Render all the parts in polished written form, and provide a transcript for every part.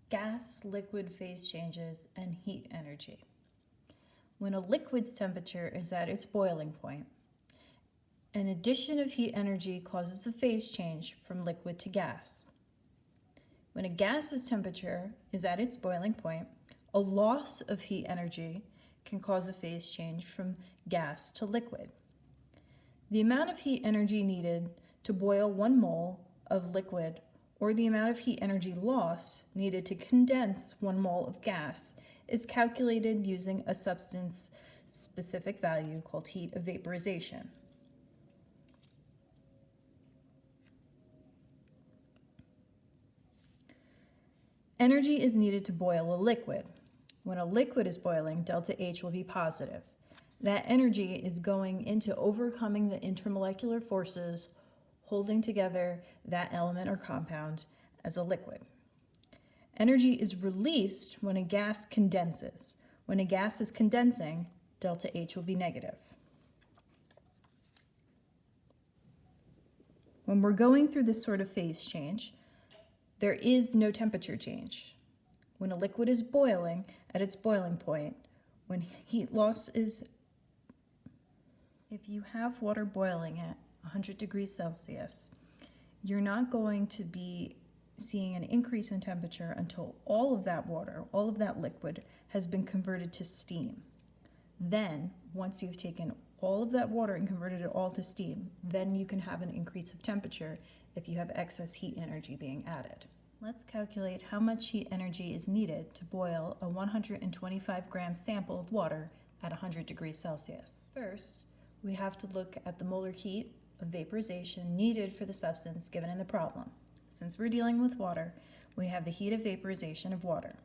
gas-liquid phase changes, and heat energy. When a liquid's temperature is at its boiling point, an addition of heat energy causes a phase change from liquid to gas. When a gas's temperature is at its boiling point, a loss of heat energy can cause a phase change from gas to liquid. The amount of heat energy needed to boil 1 mole of liquid or the amount of heat energy loss needed to condense 1 mole of gas is calculated using a substance-specific value called heat of vaporization. Energy is needed to boil a liquid. When a liquid is boiling, delta H will be positive. That energy is going into overcoming the intermolecular forces holding together that element or compound as a liquid. Energy is released when a gas condenses. When a gas is condensing, delta H will be negative. When we're going through this sort of phase change, there is no temperature change. When a liquid is boiling at its boiling point, when heat loss is, if you have water boiling at 100 degrees Celsius, you're not going to be seeing an increase in temperature until all of that water, all of that liquid, has been converted to steam. Then, once you've taken all of that water and converted it all to steam, then you can have an increase of temperature if you have excess heat energy being added. Let's calculate how much heat energy is needed to boil a 125-gram sample of water at 100 degrees Celsius. First, we have to look at the molar heat of vaporization needed for the substance given in the problem. Since we're dealing with water, we have the heat of vaporization of water.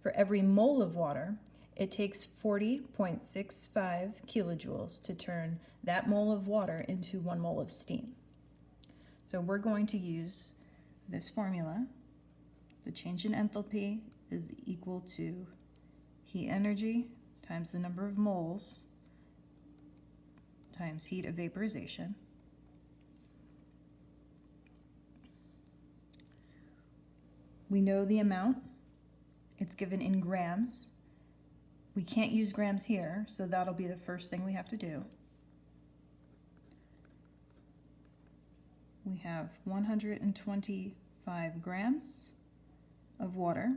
For every mole of water, it takes 40.65 kilojoules to turn that mole of water into 1 mole of steam. So we're going to use this formula. The change in enthalpy is equal to heat energy times the number of moles times heat of vaporization. We know the amount. It's given in grams. We can't use grams here, so that'll be the first thing we have to do. We have 125 grams of water,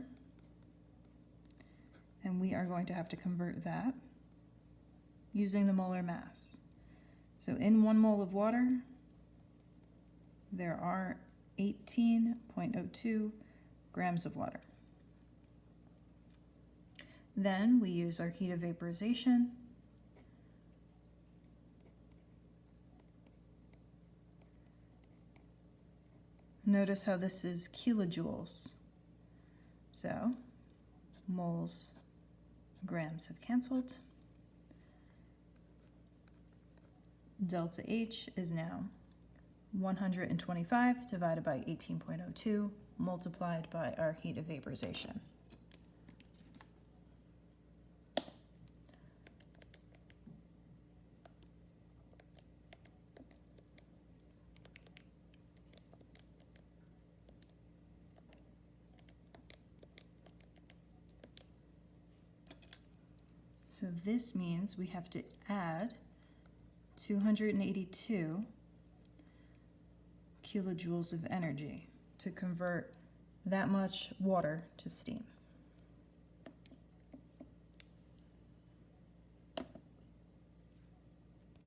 and we are going to have to convert that using the molar mass. So in 1 mole of water, there are 18.02 grams of water. Then we use our heat of vaporization. Notice how this is kilojoules. So moles, grams have canceled. Delta H is now 125 divided by 18.02 multiplied by our heat of vaporization. So this means we have to add 282 kilojoules of energy to convert that much water to steam.